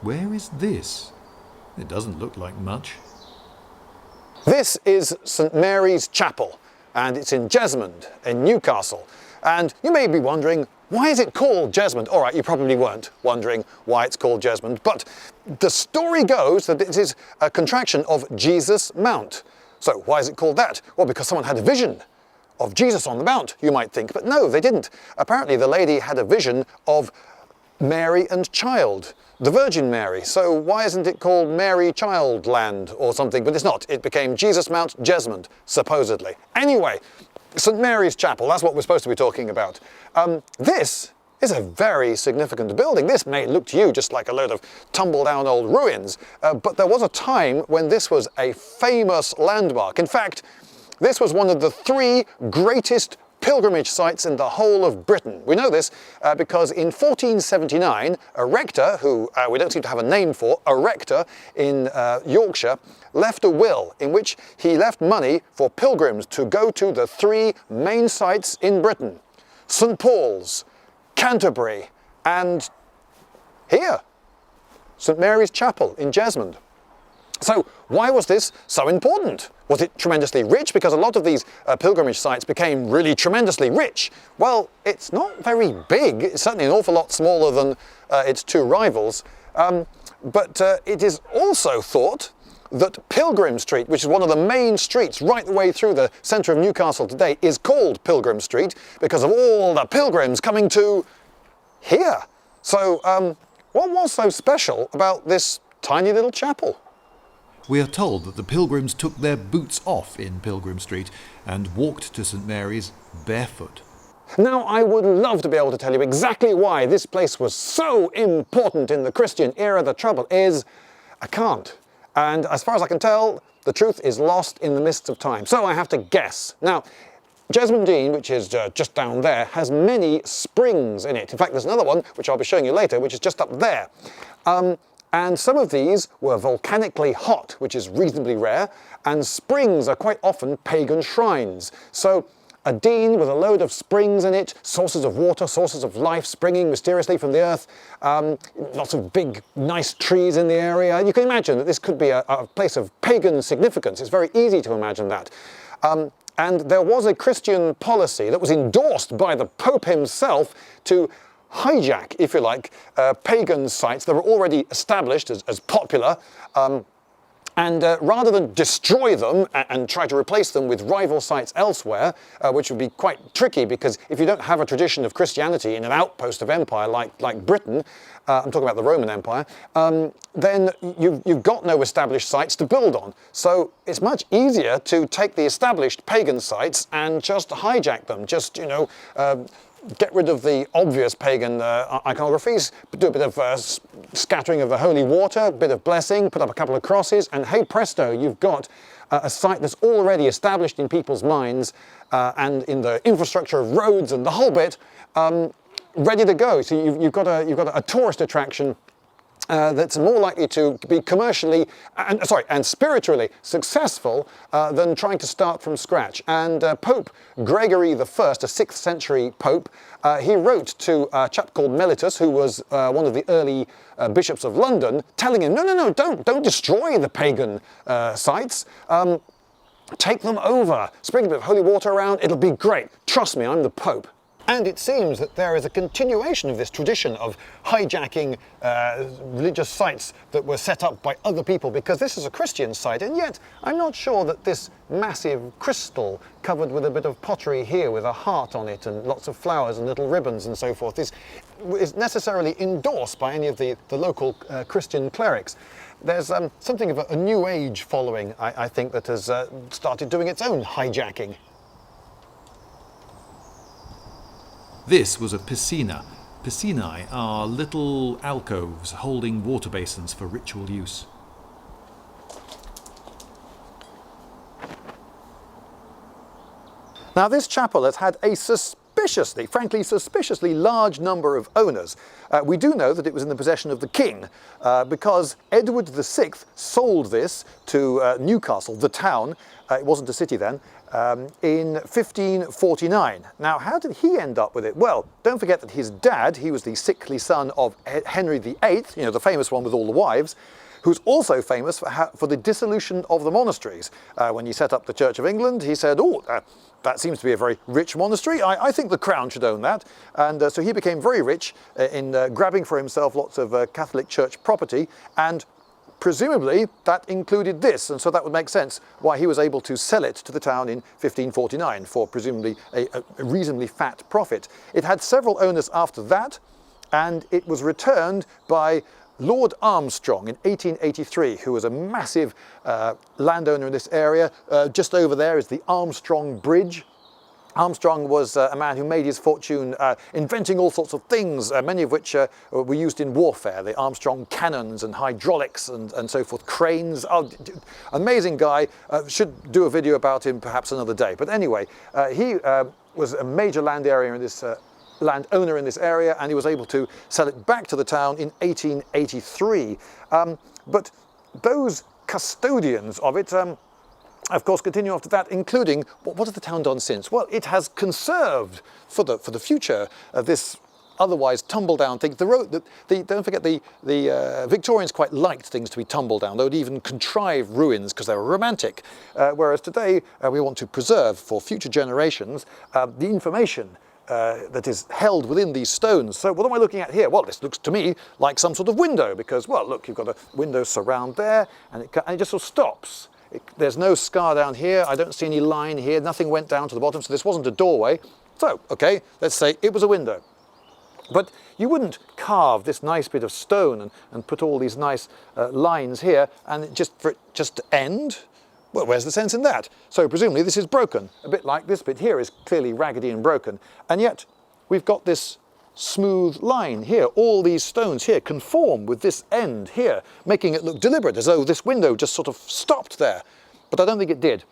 Where is this? It doesn't look like much. This is St. Mary's Chapel, and it's in Jesmond, in Newcastle. And you may be wondering, why is it called Jesmond? All right, you probably weren't wondering why it's called Jesmond, but the story goes that it is a contraction of Jesus Mount. So why is it called that? Well, because someone had a vision of Jesus on the Mount, you might think, but no, they didn't. Apparently the lady had a vision of Mary and Child, the Virgin Mary. So why isn't it called Mary Child Land or something? But it's not. It became Jesus Mount Jesmond, supposedly. Anyway, St. Mary's Chapel, that's what we're supposed to be talking about. This is a very significant building. This may look to you just like a load of tumble-down old ruins, but there was a time when this was a famous landmark. In fact, this was one of the 3 greatest pilgrimage sites in the whole of Britain. We know this because in 1479, a rector, who we don't seem to have a name for, a rector in Yorkshire, left a will in which he left money for pilgrims to go to the 3 main sites in Britain: St. Paul's, Canterbury, and here, St. Mary's Chapel in Jesmond. So why was this so important? Was it tremendously rich? Because a lot of these pilgrimage sites became really tremendously rich. Well, it's not very big. It's certainly an awful lot smaller than its 2 rivals. But it is also thought that Pilgrim Street, which is one of the main streets right the way through the centre of Newcastle today, is called Pilgrim Street because of all the pilgrims coming to here. So what was so special about this tiny little chapel? We are told that the pilgrims took their boots off in Pilgrim Street and walked to St. Mary's barefoot. Now, I would love to be able to tell you exactly why this place was so important in the Christian era. The trouble is, I can't. And as far as I can tell, the truth is lost in the mists of time. So I have to guess. Now, Jesmond, which is just down there, has many springs in it. In fact, there's another one, which I'll be showing you later, which is just up there. And some of these were volcanically hot, which is reasonably rare, and springs are quite often pagan shrines. So a Dean with a load of springs in it, sources of water, sources of life springing mysteriously from the earth, lots of big, nice trees in the area. You can imagine that this could be a place of pagan significance. It's very easy to imagine that. And there was a Christian policy that was endorsed by the Pope himself to hijack, if you like, pagan sites that were already established as popular, and rather than destroy them and try to replace them with rival sites elsewhere, which would be quite tricky because if you don't have a tradition of Christianity in an outpost of empire like Britain, I'm talking about the Roman Empire, then you've got no established sites to build on. So it's much easier to take the established pagan sites and just hijack them, just, you know, get rid of the obvious pagan iconographies, do a bit of scattering of the holy water, a bit of blessing, put up a couple of crosses, and hey presto, you've got a site that's already established in people's minds and in the infrastructure of roads and the whole bit, ready to go. So you've got a tourist attraction that's more likely to be commercially and spiritually successful than trying to start from scratch. And Pope Gregory I, a 6th century pope, he wrote to a chap called Mellitus, who was one of the early bishops of London, telling him, no, don't destroy the pagan sites. Take them over, sprinkle a bit of holy water around, it'll be great. Trust me, I'm the Pope. And it seems that there is a continuation of this tradition of hijacking religious sites that were set up by other people, because this is a Christian site, and yet I'm not sure that this massive crystal covered with a bit of pottery here with a heart on it and lots of flowers and little ribbons and so forth is necessarily endorsed by any of the local Christian clerics. There's something of a new age following, I think, that has started doing its own hijacking. This was a piscina. Piscinae are little alcoves holding water basins for ritual use. Now, this chapel has had a frankly suspiciously large number of owners. We do know that it was in the possession of the king because Edward VI sold this to Newcastle, the town. It wasn't a city then, in 1549. Now, how did he end up with it? Well, don't forget that his dad, he was the sickly son of Henry VIII, you know, the famous one with all the wives, who's also famous for the dissolution of the monasteries. When he set up the Church of England, he said, oh, that seems to be a very rich monastery. I think the crown should own that. And so he became very rich in grabbing for himself lots of Catholic Church property, and presumably that included this, and so that would make sense why he was able to sell it to the town in 1549 for presumably a reasonably fat profit. It had several owners after that, and it was returned by Lord Armstrong in 1883, who was a massive landowner in this area. Just over there is the Armstrong Bridge. Armstrong was a man who made his fortune inventing all sorts of things, many of which were used in warfare. The Armstrong cannons and hydraulics and so forth, cranes. Oh, amazing guy. Should do a video about him perhaps another day. But anyway, he was a major landowner in this area, and he was able to sell it back to the town in 1883. But those custodians of it, of course, continue after that, including, what has the town done since? Well, it has conserved for the future this otherwise tumble down thing. Don't forget, the Victorians quite liked things to be tumbled down. They would even contrive ruins because they were romantic. Whereas today, we want to preserve for future generations the information that is held within these stones. So what am I looking at here? Well, this looks to me like some sort of window because, well, look, you've got a window surround there, and it just sort of stops. There's no scar down here. I don't see any line here. Nothing went down to the bottom, so this wasn't a doorway. So, okay, let's say it was a window. But you wouldn't carve this nice bit of stone and put all these nice lines here and for it just to end. Well, where's the sense in that? So presumably this is broken, a bit like this bit here is clearly raggedy and broken. And yet we've got this smooth line here. All these stones here conform with this end here, making it look deliberate, as though this window just sort of stopped there. But I don't think it did.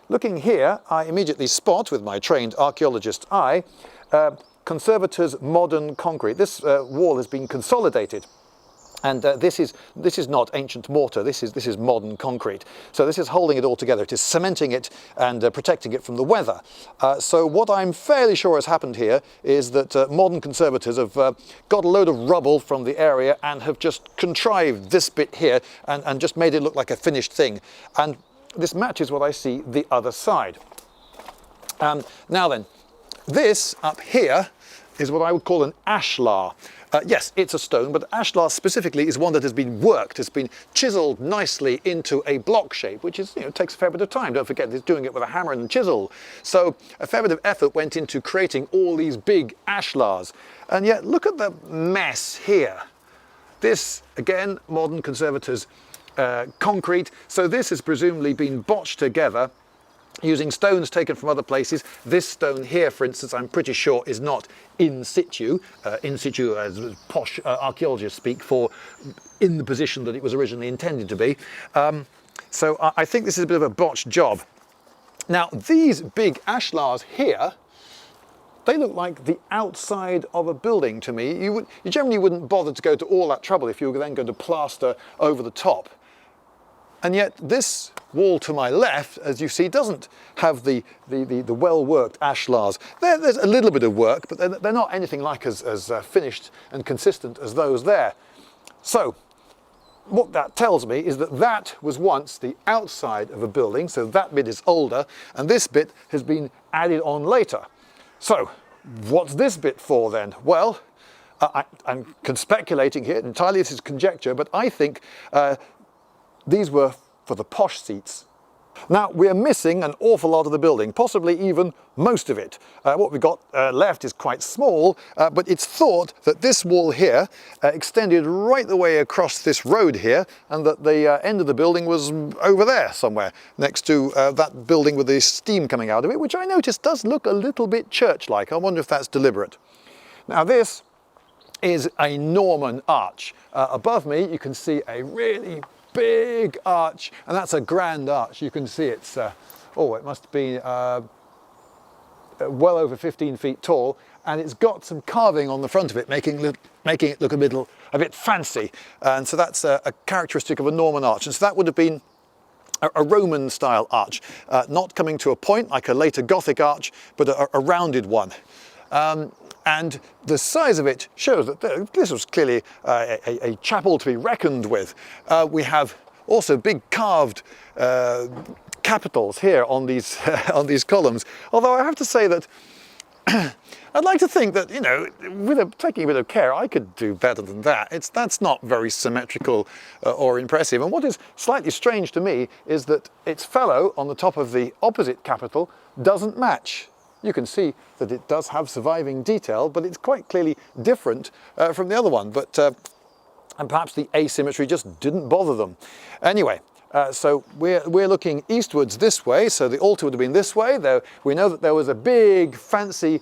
Looking here, I immediately spot, with my trained archaeologist eye, conservators' modern concrete. This wall has been consolidated. And this is not ancient mortar, this is modern concrete. So this is holding it all together, it is cementing it and protecting it from the weather. So what I'm fairly sure has happened here is that modern conservators have got a load of rubble from the area and have just contrived this bit here and just made it look like a finished thing. And this matches what I see the other side. Now then, this up here is what I would call an ashlar. Yes, it's a stone, but ashlar specifically is one that has been worked, has been chiseled nicely into a block shape, which is, takes a fair bit of time. Don't forget, he's doing it with a hammer and chisel. So a fair bit of effort went into creating all these big ashlars. And yet, look at the mess here. This, again, modern conservators' concrete. So this has presumably been botched together using stones taken from other places. This stone here, for instance, I'm pretty sure is not in situ as posh archaeologists speak for in the position that it was originally intended to be. So I think this is a bit of a botched job. Now, these big ashlars here, they look like the outside of a building to me. You generally wouldn't bother to go to all that trouble if you were then going to plaster over the top. And yet this wall to my left, as you see, doesn't have the well-worked ashlars. There's a little bit of work, but they're not anything like as finished and consistent as those there. So what that tells me is that that was once the outside of a building, so that bit is older, and this bit has been added on later. So what's this bit for then? Well, I'm speculating here, entirely this is conjecture, but I think these were for the posh seats. Now, we're missing an awful lot of the building, possibly even most of it. What we've got left is quite small, but it's thought that this wall here extended right the way across this road here, and that the end of the building was over there somewhere, next to that building with the steam coming out of it, which I notice does look a little bit church-like. I wonder if that's deliberate. Now, this is a Norman arch. Above me, you can see a really big arch, and that's a grand arch. You can see it's, it must be well over 15 feet tall, and it's got some carving on the front of it, making it look a bit fancy. And so that's a characteristic of a Norman arch. And so that would have been a Roman style arch, not coming to a point like a later Gothic arch, but a rounded one. And the size of it shows that this was clearly a chapel to be reckoned with. We have also big carved capitals here on these on these columns. Although I have to say that I'd like to think that, you know, taking a bit of care, I could do better than that. That's not very symmetrical or impressive. And what is slightly strange to me is that its fellow on the top of the opposite capital doesn't match. You can see that it does have surviving detail, but it's quite clearly different from the other one. But and perhaps the asymmetry just didn't bother them. Anyway, so we're looking eastwards this way, so the altar would have been this way. Though we know that there was a big fancy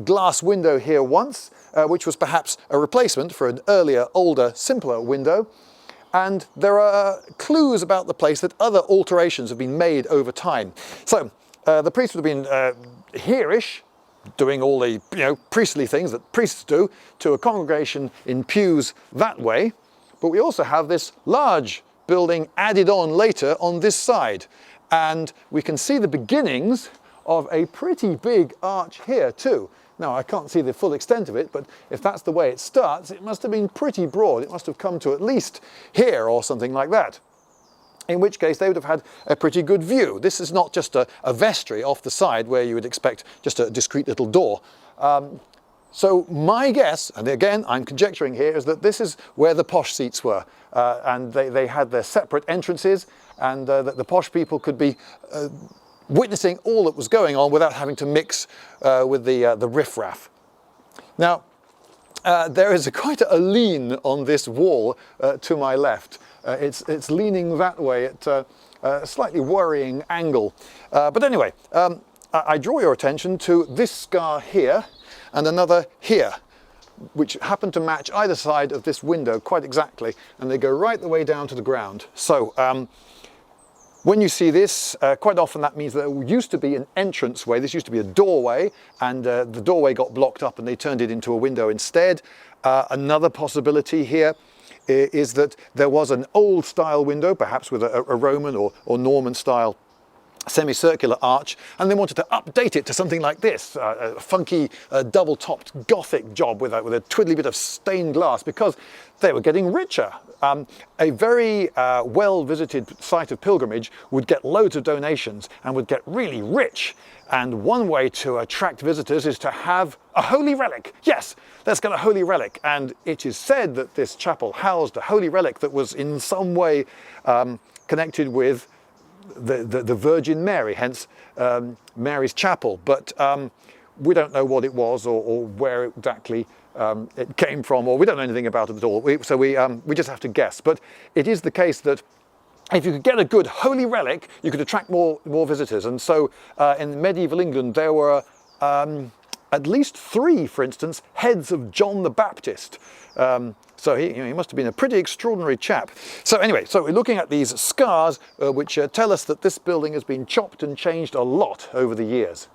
glass window here once, which was perhaps a replacement for an earlier, older, simpler window. And there are clues about the place that other alterations have been made over time. So the priest would have been here-ish, doing all the priestly things that priests do, to a congregation in pews that way. But we also have this large building added on later on this side. And we can see the beginnings of a pretty big arch here too. Now, I can't see the full extent of it, but if that's the way it starts, it must have been pretty broad. It must have come to at least here or something like that. In which case they would have had a pretty good view. This is not just a vestry off the side where you would expect just a discreet little door. So my guess, and again I'm conjecturing here, is that this is where the posh seats were. And they had their separate entrances, and that the posh people could be witnessing all that was going on without having to mix with the riffraff. Now, there is quite a lean on this wall to my left. It's leaning that way at a slightly worrying angle. But anyway, I draw your attention to this scar here and another here, which happen to match either side of this window quite exactly, and they go right the way down to the ground. So when you see this, quite often that means that there used to be an entranceway. This used to be a doorway, and the doorway got blocked up and they turned it into a window instead. Another possibility here is that there was an old style window, perhaps with a Roman or Norman style semicircular arch, and they wanted to update it to something like this, a funky double-topped Gothic job with a twiddly bit of stained glass, because they were getting richer. A very well-visited site of pilgrimage would get loads of donations and would get really rich. And one way to attract visitors is to have a holy relic. Yes, let's get a holy relic. And it is said that this chapel housed a holy relic that was in some way connected with the Virgin Mary, hence Mary's Chapel. But we don't know what it was or where exactly it came from, or we don't know anything about it at all. So we just have to guess. But it is the case that if you could get a good holy relic, you could attract more visitors. And so in medieval England, there were at least 3, for instance, heads of John the Baptist. So he must have been a pretty extraordinary chap. So anyway, so we're looking at these scars which tell us that this building has been chopped and changed a lot over the years.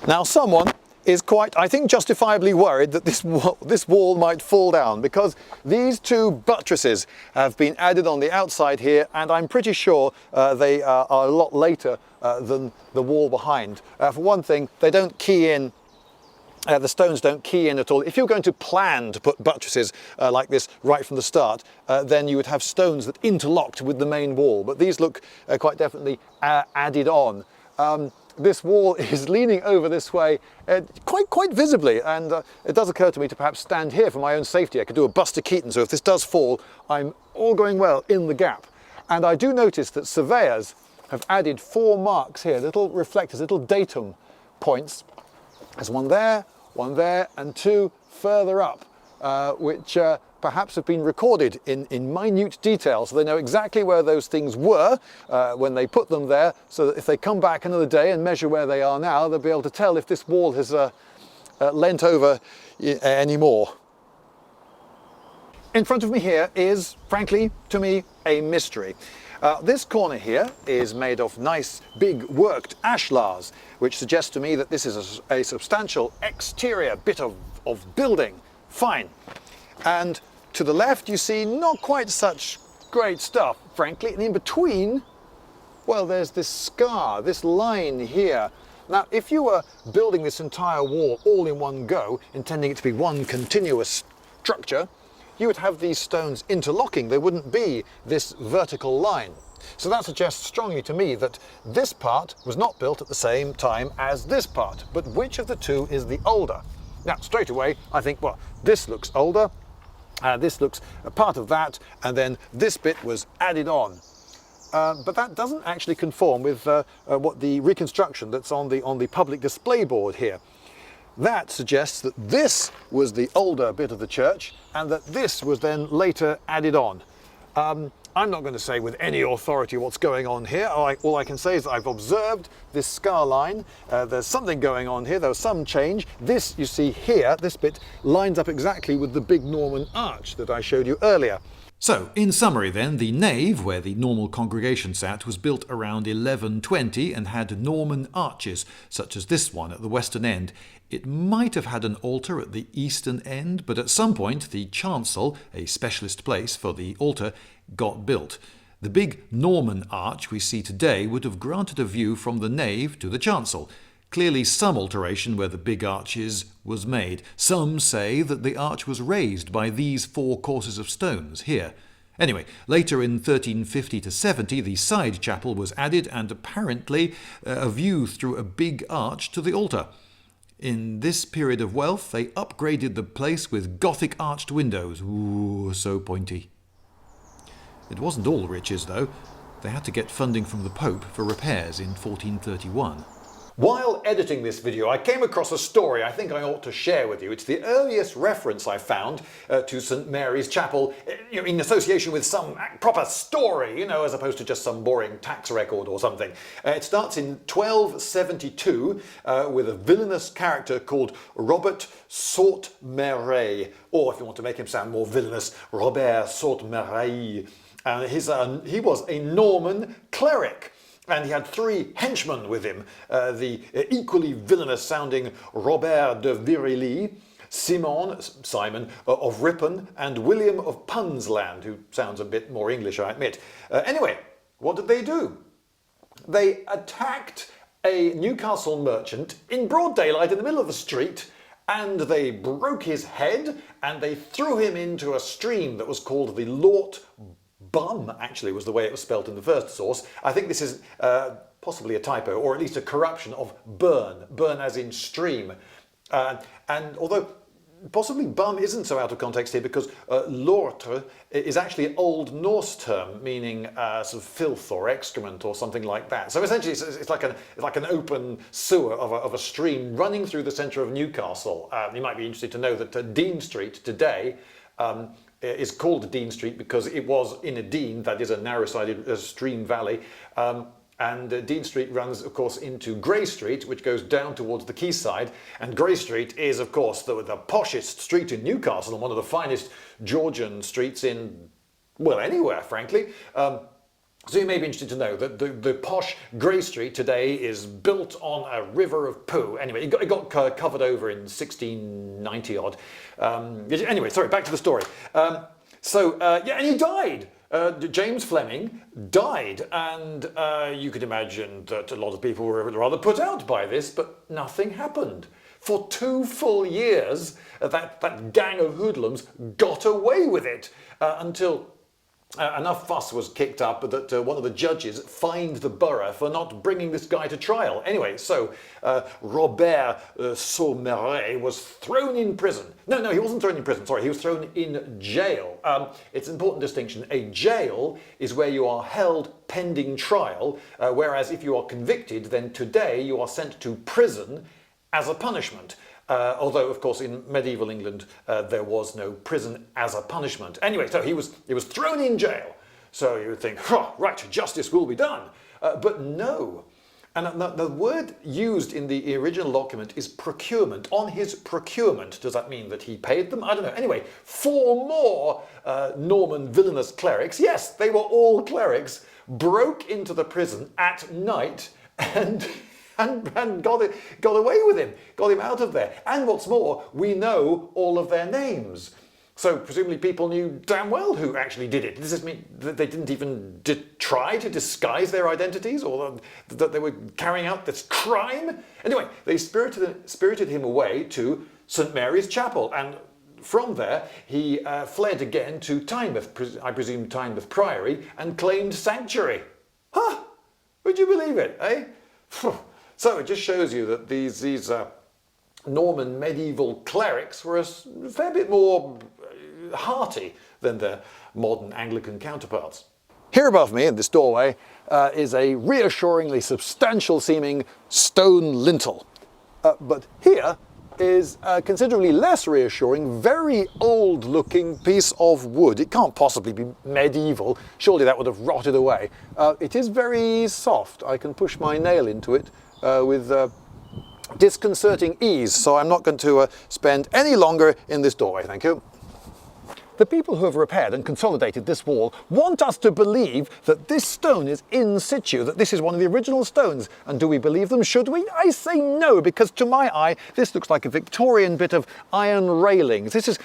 Now someone is quite, I think, justifiably worried that this wall might fall down, because these 2 buttresses have been added on the outside here, and I'm pretty sure they are a lot later than the wall behind. For one thing, they don't key in, the stones don't key in at all. If you're going to plan to put buttresses like this right from the start, then you would have stones that interlocked with the main wall, but these look quite definitely added on. This wall is leaning over this way quite visibly, and it does occur to me to perhaps stand here for my own safety. I could do a Buster Keaton, so if this does fall, I'm all going well in the gap. And I do notice that surveyors have added 4 marks here, little reflectors, little datum points. There's one there, and 2 further up, which perhaps have been recorded in minute detail, so they know exactly where those things were when they put them there, so that if they come back another day and measure where they are now, they'll be able to tell if this wall has leant over anymore. In front of me here is, frankly, to me, a mystery. This corner here is made of nice big worked ashlars, which suggests to me that this is a substantial exterior bit of building. Fine. And to the left you see not quite such great stuff, frankly, and in between, well, there's this scar, this line here. Now, if you were building this entire wall all in one go, intending it to be one continuous structure, you would have these stones interlocking. There wouldn't be this vertical line. So that suggests strongly to me that this part was not built at the same time as this part. But which of the two is the older? Now, straight away, I think, well, this looks older. This looks a part of that, and then this bit was added on. But that doesn't actually conform with what the reconstruction that's on the public display board here. That suggests that this was the older bit of the church and that this was then later added on. I'm not going to say with any authority what's going on here. All I can say is that I've observed this scar line. There's something going on here. There was some change. This, you see here, this bit lines up exactly with the big Norman arch that I showed you earlier. So, in summary then, the nave, where the normal congregation sat, was built around 1120 and had Norman arches, such as this one at the western end. It might have had an altar at the eastern end, but at some point the chancel, a specialist place for the altar, got built. The big Norman arch we see today would have granted a view from the nave to the chancel. Clearly some alteration where the big arch is was made. Some say that the arch was raised by these four courses of stones here. Anyway, later in 1350 to 70 the side chapel was added and apparently a view through a big arch to the altar. In this period of wealth they upgraded the place with Gothic arched windows. Ooh, so pointy. It wasn't all riches though. They had to get funding from the Pope for repairs in 1431. While editing this video, I came across a story I think I ought to share with you. It's the earliest reference I found to St. Mary's Chapel in association with some proper story, as opposed to just some boring tax record or something. It starts in 1272 with a villainous character called Robert St.Mary, or if you want to make him sound more villainous, Robert St.Mary. He was a Norman cleric. And he had three henchmen with him, the equally villainous sounding Robert de Virily, Simon of Ripon, and William of Punsland, who sounds a bit more English, I admit. Anyway, what did they do? They attacked a Newcastle merchant in broad daylight in the middle of the street, and they broke his head, and they threw him into a stream that was called the Lort Bum, actually, was the way it was spelt in the first source. I think this is possibly a typo, or at least a corruption of burn as in stream. And although possibly bum isn't so out of context here, because l'autre is actually an Old Norse term meaning sort of filth or excrement or something like that. So essentially it's like an open sewer of a stream running through the centre of Newcastle. You might be interested to know that Dean Street today is called Dean Street because it was in a Dean, that is a narrow-sided stream valley, and Dean Street runs, of course, into Grey Street, which goes down towards the quayside, and Grey Street is, of course, the poshest street in Newcastle and one of the finest Georgian streets in, well, anywhere, frankly. So you may be interested to know that the posh Grey Street today is built on a river of poo. Anyway, it got covered over in 1690 odd. Anyway, sorry, back to the story. And he died. James Fleming died, and you could imagine that a lot of people were rather put out by this, but nothing happened. For 2 full years, that gang of hoodlums got away with it until enough fuss was kicked up that one of the judges fined the borough for not bringing this guy to trial. Anyway, so Robert St.Mary was thrown in prison. No, he wasn't thrown in prison, sorry, he was thrown in jail. It's an important distinction. A jail is where you are held pending trial, whereas if you are convicted, then today you are sent to prison as a punishment. Although, of course, in medieval England, there was no prison as a punishment. Anyway, so he was thrown in jail. So you would think, right, justice will be done. But no. And the word used in the original document is procurement. On his procurement, does that mean that he paid them? I don't know. Anyway, 4 more Norman villainous clerics, yes, they were all clerics, broke into the prison at night and got away with him, got him out of there. And what's more, we know all of their names. So presumably people knew damn well who actually did it. Does this mean that they didn't even try to disguise their identities, or that they were carrying out this crime? Anyway, they spirited him away to St. Mary's Chapel, and from there he fled again to Tynemouth, I presume Tynemouth Priory, and claimed sanctuary. Huh? Would you believe it, eh? So it just shows you that these Norman medieval clerics were a fair bit more hearty than their modern Anglican counterparts. Here above me in this doorway is a reassuringly substantial seeming stone lintel. But here is a considerably less reassuring, very old looking piece of wood. It can't possibly be medieval, surely that would have rotted away. It is very soft. I can push my nail into it with disconcerting ease, so I'm not going to spend any longer in this doorway, thank you. The people who have repaired and consolidated this wall want us to believe that this stone is in situ, that this is one of the original stones. And do we believe them? Should we? I say no, because to my eye, this looks like a Victorian bit of iron railings. This is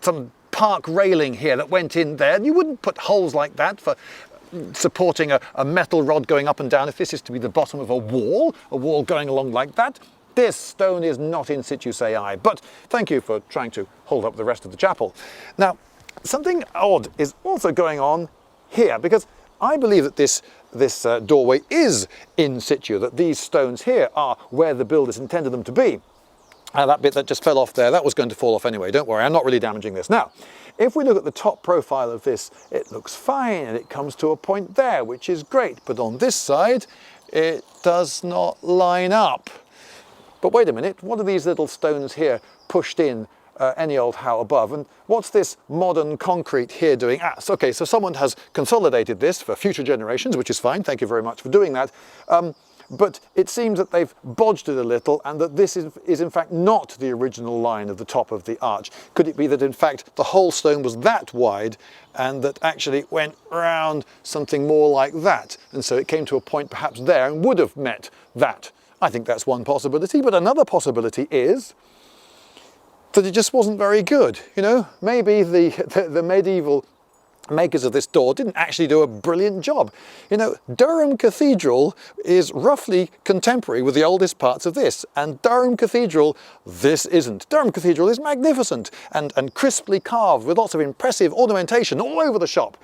some park railing here that went in there. You wouldn't put holes like that for supporting a metal rod going up and down if this is to be the bottom of a wall going along like that. This stone is not in situ, say I, but thank you for trying to hold up the rest of the chapel. Now, something odd is also going on here, because I believe that this doorway is in situ, that these stones here are where the builders intended them to be. That bit that just fell off there, that was going to fall off anyway, don't worry, I'm not really damaging this. Now, if we look at the top profile of this, it looks fine, and it comes to a point there, which is great, but on this side, it does not line up. But wait a minute, what are these little stones here pushed in any old how above? And what's this modern concrete here doing? Okay, so someone has consolidated this for future generations, which is fine, thank you very much for doing that. But it seems that they've bodged it a little, and that this is in fact not the original line of the top of the arch. Could it be that in fact the whole stone was that wide, and that actually it went round something more like that, and so it came to a point perhaps there and would have met that? I think that's one possibility, but another possibility is that it just wasn't very good. You know, maybe the medieval makers of this door didn't actually do a brilliant job. You know, Durham Cathedral is roughly contemporary with the oldest parts of this, and Durham Cathedral, this isn't. Durham Cathedral is magnificent and crisply carved with lots of impressive ornamentation all over the shop,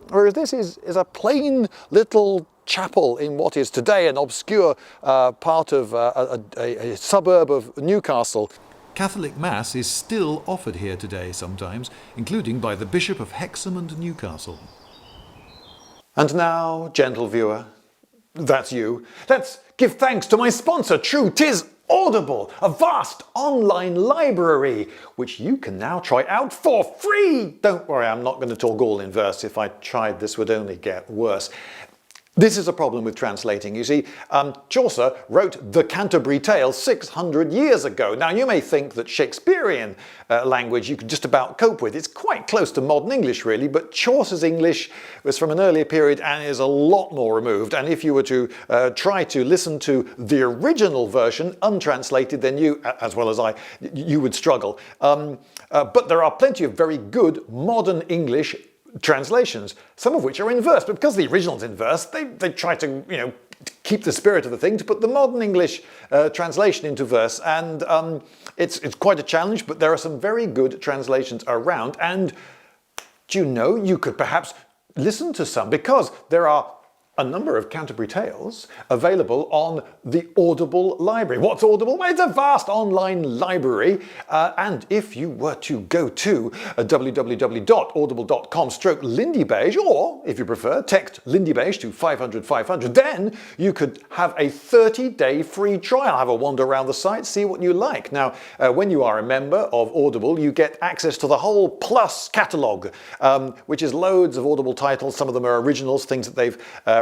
whereas this is a plain little chapel in what is today an obscure part of a suburb of Newcastle. Catholic Mass is still offered here today sometimes, including by the Bishop of Hexham and Newcastle. And now, gentle viewer, that's you, let's give thanks to my sponsor, True 'Tis Audible, a vast online library, which you can now try out for free. Don't worry, I'm not going to talk all in verse. If I tried, this would only get worse. This is a problem with translating, you see. Chaucer wrote the Canterbury Tales 600 years ago. Now, you may think that Shakespearean language you could just about cope with. It's quite close to modern English, really, but Chaucer's English was from an earlier period and is a lot more removed. And if you were to try to listen to the original version, untranslated, then you, as well as I, you would struggle. But there are plenty of very good modern English translations, some of which are in verse, but because the original's in verse, they try to, you know, keep the spirit of the thing, to put the modern English translation into verse, and it's quite a challenge, but there are some very good translations around, and do you know, you could perhaps listen to some, because there are a number of Canterbury Tales available on the Audible library. What's Audible? Well, it's a vast online library, and if you were to go to www.audible.com/Lindybeige, or if you prefer, text Lindybeige to 500 500, then you could have a 30-day free trial. Have a wander around the site, see what you like. Now, when you are a member of Audible, you get access to the whole Plus catalogue, which is loads of Audible titles. Some of them are originals, things that they've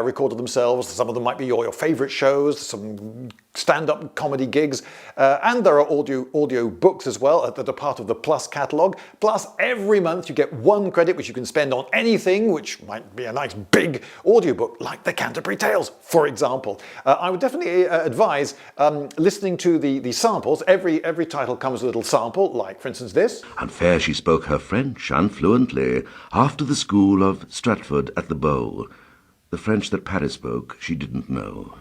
recorded themselves. Some of them might be your favourite shows, some stand-up comedy gigs, and there are audio books as well that are part of the Plus catalogue. Plus, every month you get 1 credit which you can spend on anything, which might be a nice big audiobook, like the Canterbury Tales, for example. I would definitely advise listening to the samples. Every title comes with a little sample, like, for instance, this. And fair she spoke her French unfluently, after the school of Stratford at the Bow. The French that Paris spoke she didn't know.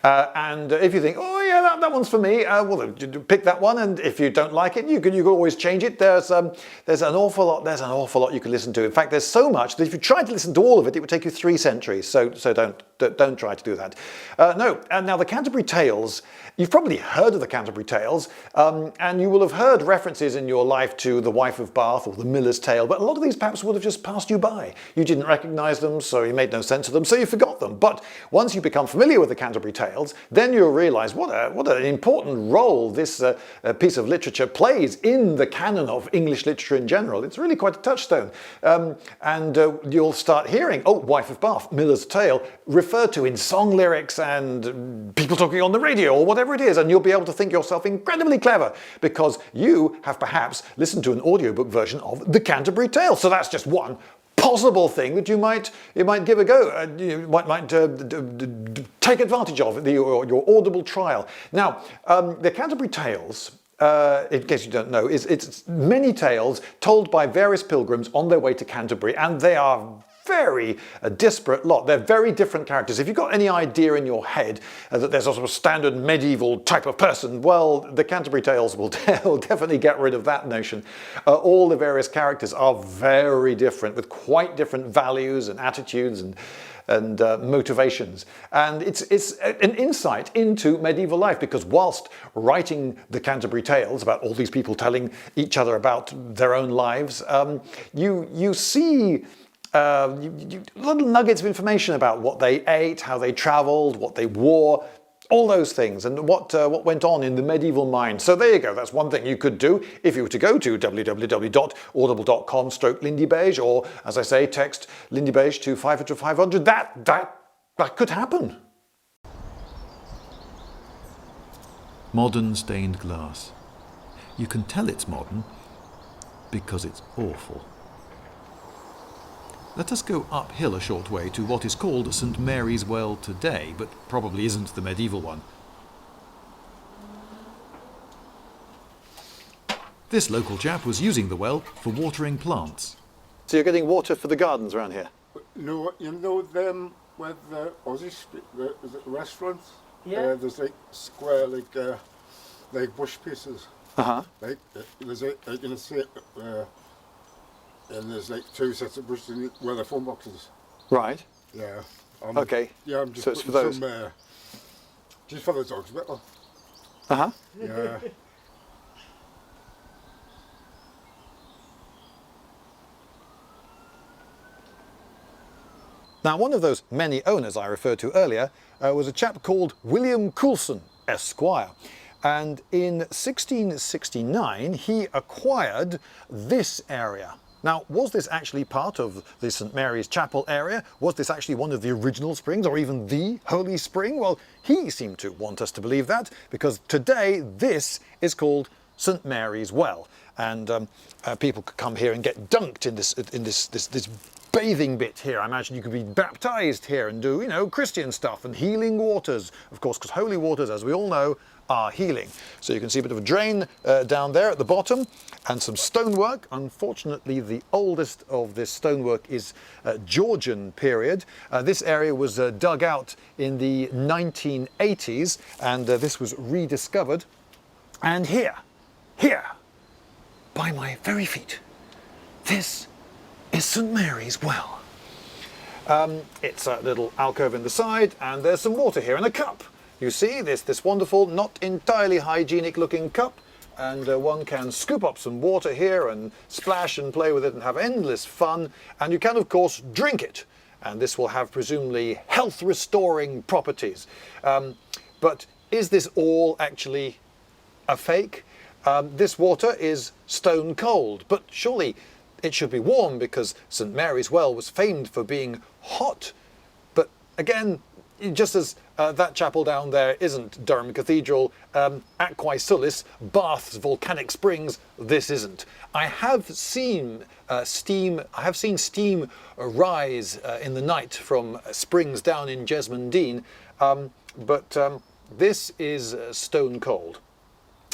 And if you think, oh yeah, that one's for me, well, pick that one. And if you don't like it, you can always change it. There's an awful lot you can listen to. In fact, there's so much that if you tried to listen to all of it, it would take you 3 centuries. So don't try to do that. No. And now the Canterbury Tales. You've probably heard of the Canterbury Tales, and you will have heard references in your life to the Wife of Bath or the Miller's Tale, but a lot of these perhaps would have just passed you by. You didn't recognise them, so you made no sense of them, so you forgot them. But once you become familiar with the Canterbury Tales, then you'll realise what an important role this piece of literature plays in the canon of English literature in general. It's really quite a touchstone. And you'll start hearing, oh, Wife of Bath, Miller's Tale, referred to in song lyrics and people talking on the radio or whatever it is, and you'll be able to think yourself incredibly clever because you have perhaps listened to an audiobook version of the Canterbury Tales. So that's just one possible thing that you might give a go. You might take advantage of your audible trial. Now, the Canterbury Tales, in case you don't know, it's many tales told by various pilgrims on their way to Canterbury, and they are very disparate lot. They're very different characters. If you've got any idea in your head that there's a sort of standard medieval type of person, well, the Canterbury Tales will definitely get rid of that notion. All the various characters are very different, with quite different values and attitudes and motivations. And it's an insight into medieval life, because whilst writing the Canterbury Tales about all these people telling each other about their own lives, you see little nuggets of information about what they ate, how they travelled, what they wore, all those things, and what went on in the medieval mind. So there you go, that's one thing you could do if you were to go to www.audible.com/Lindybeige, or, as I say, text Lindybeige to 500 500. That could happen. Modern stained glass. You can tell it's modern because it's awful. Let us go uphill a short way to what is called St. Mary's Well today, but probably isn't the medieval one. This local chap was using the well for watering plants. So you're getting water for the gardens around here? No, you know them where the Aussie is it restaurants? Yeah. There's like square like bush pieces. Like there's like in a set. And there's like 2 sets of brushes in it where the phone boxes. Right. Yeah. Okay. Yeah, I'm just so it's for putting those. some, just for the dogs, better. Yeah. Now, one of those many owners I referred to earlier was a chap called William Coulson, Esquire. And in 1669, he acquired this area. Now, was this actually part of the St. Mary's Chapel area? Was this actually one of the original springs, or even the Holy Spring? Well, he seemed to want us to believe that, because today this is called St. Mary's Well. And people could come here and get dunked in this bathing bit here. I imagine you could be baptized here and do, Christian stuff and healing waters, of course, because holy waters, as we all know, are healing. So you can see a bit of a drain down there at the bottom, and some stonework. Unfortunately, the oldest of this stonework is Georgian period. This area was dug out in the 1980s, and this was rediscovered. And here, by my very feet, this is St. Mary's Well. It's a little alcove in the side, and there's some water here in a cup. You see this wonderful, not entirely hygienic looking cup, and one can scoop up some water here and splash and play with it and have endless fun, and you can of course drink it, and this will have presumably health restoring properties. But is this all actually a fake? This water is stone cold, but surely it should be warm, because St. Mary's Well was famed for being hot. But again, just as that chapel down there isn't Durham Cathedral, Aquae Sulis, Bath's volcanic springs, this isn't. I have seen steam rise in the night from springs down in Jesmond, but this is stone cold.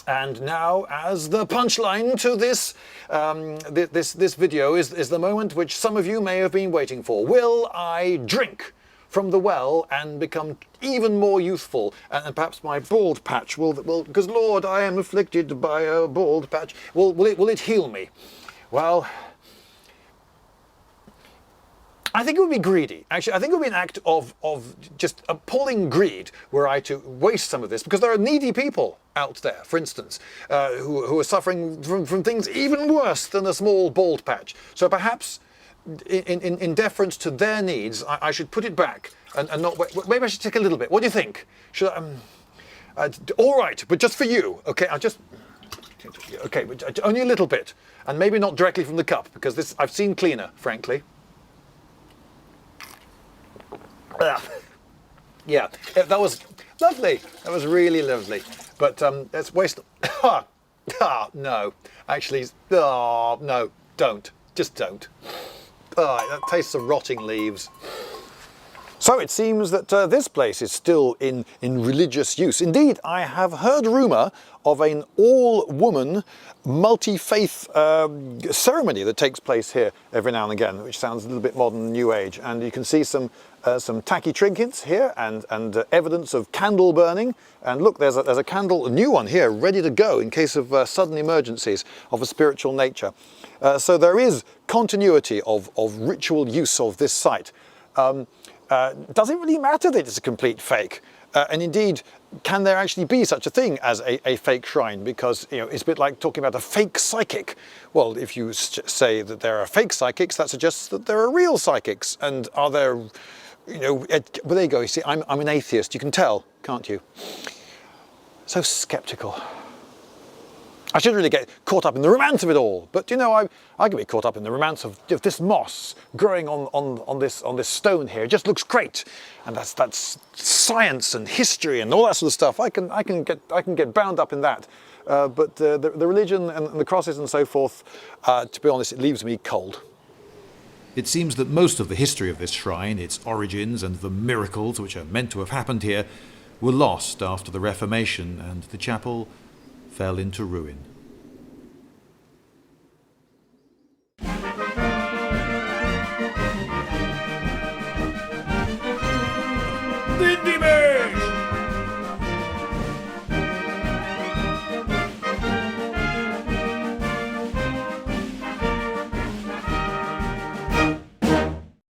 And now, as the punchline to this this video is the moment which some of you may have been waiting for. Will I drink from the well and become even more youthful? And perhaps my bald patch will, because Lord, I am afflicted by a bald patch. Will it heal me? Well, I think it would be greedy. Actually, I think it would be an act of just appalling greed were I to waste some of this, because there are needy people out there, for instance, who are suffering from things even worse than a small bald patch. So perhaps, in deference to their needs, I should put it back and not. Maybe I should take a little bit. What do you think? Should I? All right, but just for you. Okay, I'll just. Okay, but only a little bit, and maybe not directly from the cup, because this I've seen cleaner, frankly. Yeah, that was lovely. That was really lovely. But let's waste. No, actually, no, don't. Just don't. That tastes of rotting leaves. So it seems that this place is still in religious use. Indeed, I have heard rumour of an all-woman, multi-faith ceremony that takes place here every now and again, which sounds a little bit modern, New Age. And you can see some tacky trinkets here and evidence of candle burning. And look, there's a candle, a new one here, ready to go in case of sudden emergencies of a spiritual nature. So there is continuity of ritual use of this site. Does it really matter that it's a complete fake? And indeed, can there actually be such a thing as a fake shrine? Because it's a bit like talking about a fake psychic. Well, if you say that there are fake psychics, that suggests that there are real psychics. And are there, well, there you go. You see, I'm an atheist. You can tell, can't you? So sceptical. I shouldn't really get caught up in the romance of it all, but I can be caught up in the romance of this moss growing on this stone here. It just looks great, and that's science and history and all that sort of stuff. I can get bound up in that, but the religion and the crosses and so forth, to be honest, it leaves me cold. It seems that most of the history of this shrine, its origins and the miracles which are meant to have happened here, were lost after the Reformation, and the chapel fell into ruin.